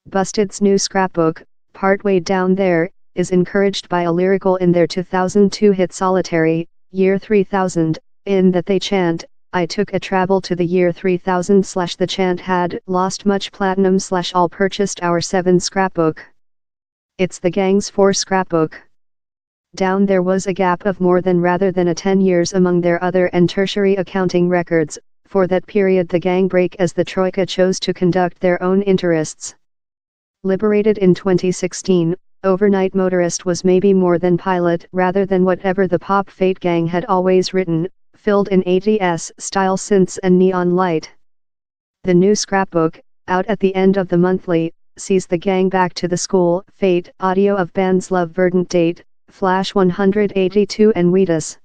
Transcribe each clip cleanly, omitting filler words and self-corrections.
Busted's new scrapbook, partway down there, is encouraged by a lyrical in their 2002 hit Solitary, Year 3000, in that they chant, I took a travel to the year 3000 / the chant had lost much platinum / all purchased our 7 scrapbook. It's the gang's 4 scrapbook. Down there was a gap of more than rather than a 10 years among their other and tertiary accounting records. For that period the gang break as the Troika chose to conduct their own interests. Liberated in 2016, Overnight Motorist was maybe more than pilot rather than whatever the Pop Fate gang had always written, filled in 80s style synths and neon light. The new scrapbook, out at the end of the monthly, sees the gang back to the school, Fate, audio of bands Love Verdant Date, Flash 182 and Wheatus.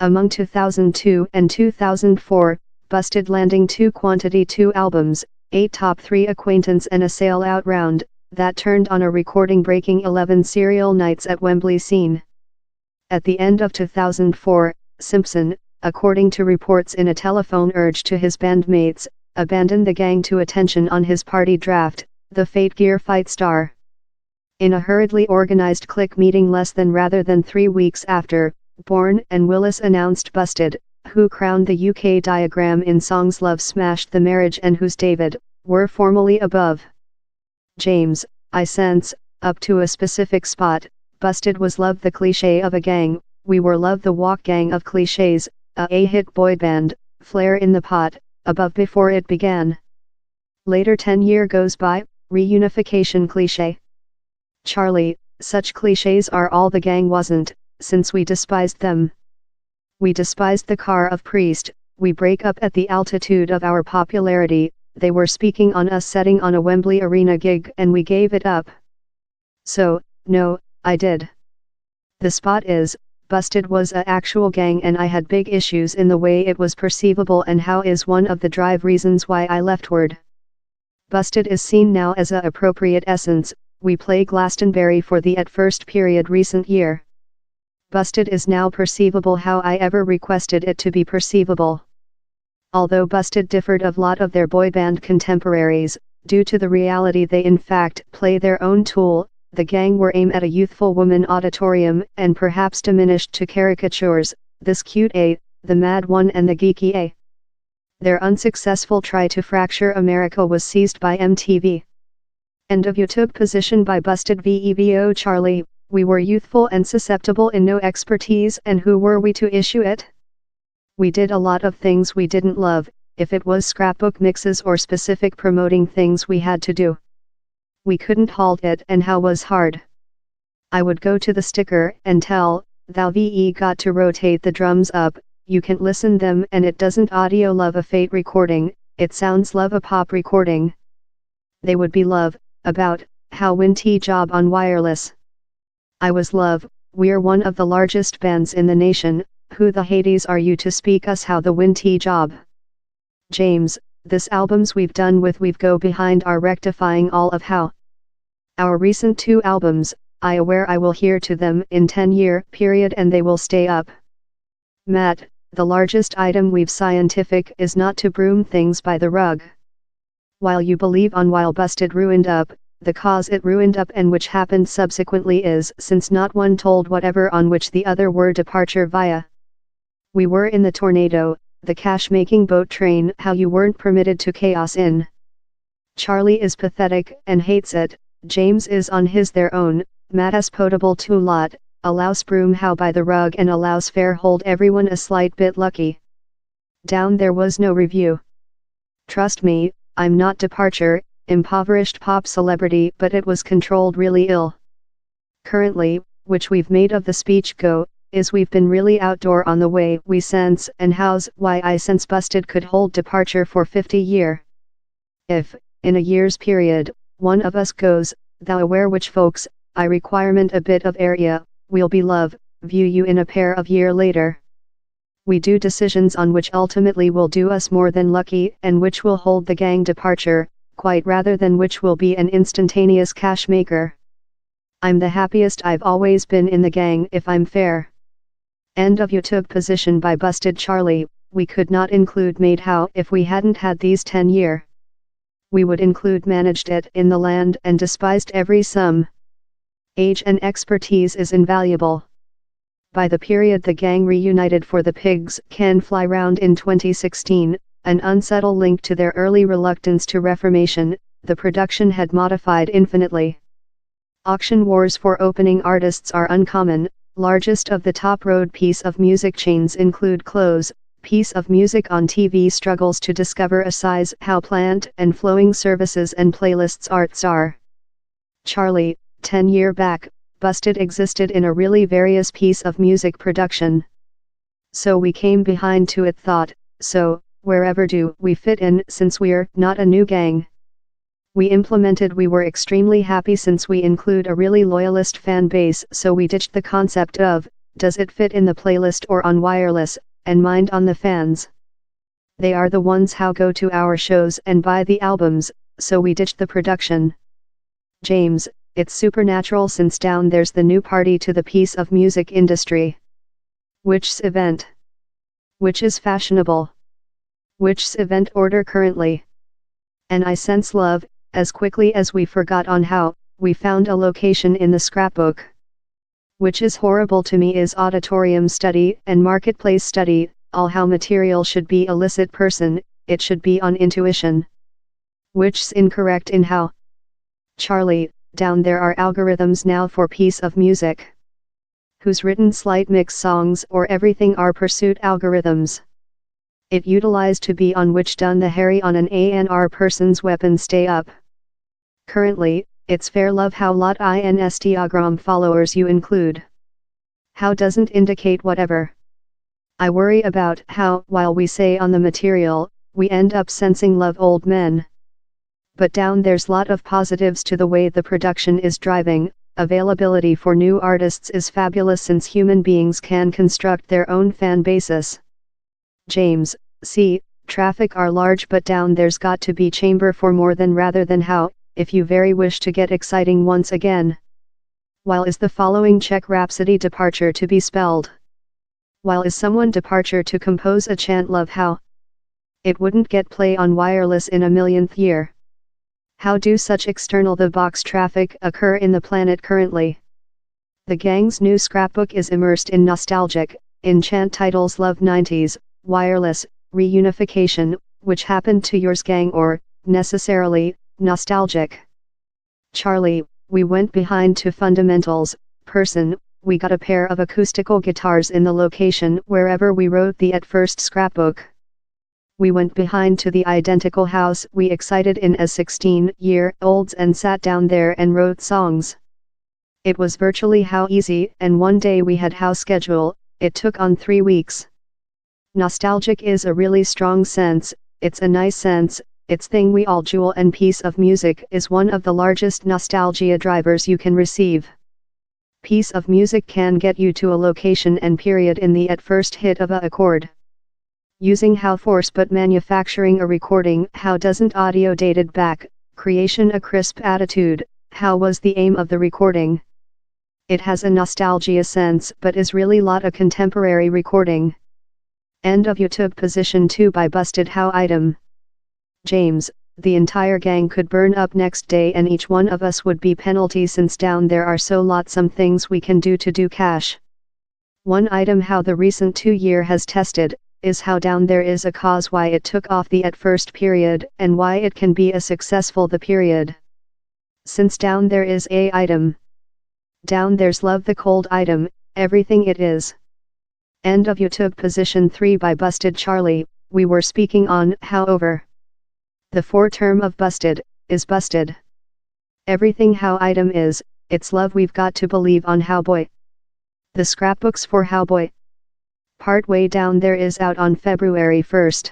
Among 2002 and 2004, Busted landing 2 Quantity 2 albums, 8 top 3 Acquaintance and a sale-out round, that turned on a recording-breaking 11 serial nights at Wembley scene. At the end of 2004, Simpson, according to reports in a telephone urge to his bandmates, abandoned the gang to attention on his party draft, the Fate Gear Fight Star. In a hurriedly organized clique meeting less than rather than 3 weeks after, Bourne and Willis announced Busted, who crowned the UK diagram in songs Love Smashed the Marriage and Who's David, were formally above. James, I sense, up to a specific spot, Busted was Love the cliché of a gang, we were Love the walk gang of clichés, a hit boy band, flare in the pot, above before it began. Later 10 year goes by, reunification cliché. Charlie, such clichés are all the gang wasn't, since we despised them. We despised the car of Priest, we break up at the altitude of our popularity, they were speaking on us setting on a Wembley Arena gig and we gave it up. So, no, I did. The spot is, Busted was a actual gang and I had big issues in the way it was perceivable and how is one of the drive reasons why I leftward. Busted is seen now as a appropriate essence, we play Glastonbury for the at first period recent year. Busted is now perceivable how I ever requested it to be perceivable. Although Busted differed of lot of their boy band contemporaries, due to the reality they in fact play their own tool, the gang were aimed at a youthful woman auditorium and perhaps diminished to caricatures, this cute A, the mad one and the geeky A. Their unsuccessful try to fracture America was seized by MTV. End of you took position by Busted VEVO Charlie. We were youthful and susceptible in no expertise and who were we to issue it? We did a lot of things we didn't love, if it was scrapbook mixes or specific promoting things we had to do. We couldn't halt it and how was hard. I would go to the sticker and tell, thou VE got to rotate the drums up, you can't listen them and it doesn't audio love a Fate recording, it sounds love a pop recording. They would be love, about, how win T job on wireless. I was love, we're one of the largest bands in the nation, who the Hades are you to speak us how the win T job? James, this albums we've done with we've go behind are rectifying all of how. Our recent 2 albums, I aware I will hear to them in 10 year period and they will stay up. Matt, the largest item we've scientific is not to broom things by the rug. While you believe on while Busted ruined up, the cause it ruined up and which happened subsequently is since not one told whatever on which the other were departure via. We were in the tornado, the cash-making boat train how you weren't permitted to chaos in. Charlie is pathetic and hates it, James is on his their own, Matt is potable too lot, allows broom how by the rug and allows fair hold everyone a slight bit lucky. Down there was no review. Trust me, I'm not departure, impoverished pop celebrity but it was controlled really ill. Currently, which we've made of the speech go, is we've been really outdoor on the way we sense and how's why I sense Busted could hold departure for 50 year. If, in a year's period, one of us goes, thou aware which folks, I requirement a bit of area, we'll be love, view you in a pair of year later. We do decisions on which ultimately will do us more than lucky and which will hold the gang departure, quite rather than which will be an instantaneous cash maker. I'm the happiest I've always been in the gang if I'm fair. End of you took position by Busted Charlie, we could not include Made How if we hadn't had these 10 year. we would include managed it in the land and despised every sum. Age and expertise is invaluable. By the period the gang reunited for the Pigs Can Fly round in 2016, an unsubtle link to their early reluctance to reformation, the production had modified infinitely. Auction wars for opening artists are uncommon. Largest of the top road piece of music chains include ClichÄ. Piece of music on TV struggles to discover a size how plant and flowing services and playlists arts are. Charlie, 10 year back, Busted existed in a really various piece of music production. So we came behind to it thought, so, wherever do we fit in since we're not a new gang? We implemented we were extremely happy since we include a really loyalist fan base so we ditched the concept of, does it fit in the playlist or on wireless, and mind on the fans. They are the ones how go to our shows and buy the albums, so we ditched the production. James, it's supernatural since down there's the new party to the piece of music industry. Which's event? Which is fashionable? Which's event order currently? And I sense love, as quickly as we forgot on how, we found a location in the scrapbook. Which is horrible to me is auditorium study and marketplace study, all how material should be illicit person, it should be on intuition. Which's incorrect in how? Charlie, down there are algorithms now for piece of music. Who's written slight mix songs or everything are pursuit algorithms. It utilized to be on which done the Harry on an ANR person's weapon stay up. Currently, it's fair love how lot Instagram followers you include. How doesn't indicate whatever. I worry about how, while we say on the material, we end up sensing love old men. But down there's lot of positives to the way the production is driving. Availability for new artists is fabulous since human beings can construct their own fan bases. James, see, traffic are large but down there's got to be chamber for more than rather than how, if you very wish to get exciting once again. While is the following Czech Rhapsody departure to be spelled? While is someone departure to compose a chant love how? It wouldn't get play on wireless in a millionth year. How do such external the box traffic occur in the planet currently? The gang's new scrapbook is immersed in nostalgic, in chant titles love 90s, wireless, reunification, which happened to yours gang or, necessarily, nostalgic. Charlie, we went behind to fundamentals, person, we got a pair of acoustical guitars in the location wherever we wrote the at first scrapbook. We went behind to the identical house we excited in as 16-year-olds and sat down there and wrote songs. It was virtually how easy and one day we had house schedule, it took on 3 weeks. Nostalgic is a really strong sense, it's a nice sense, it's thing we all jewel and piece of music is one of the largest nostalgia drivers you can receive. Piece of music can get you to a location and period in the at first hit of a accord. Using how force but manufacturing a recording how doesn't audio dated back, creation a crisp attitude, how was the aim of the recording. It has a nostalgia sense but is really lot a contemporary recording. End of YouTube position 2 by Busted How item. James, the entire gang could burn up next day and each one of us would be penalty since down there are so lot some things we can do to do cash. One item how the recent 2-year has tested, is how down there is a cause why it took off the at first period and why it can be a successful the period. Since down there is a item. Down there's love the cold item, everything it is. End of YouTube position 3 by Busted Charlie, we were speaking on how over. The foreterm of busted, is busted. Everything how item is, it's love we've got to believe on how boy. The scrapbooks for how boy. Part way down there is out on February 1st.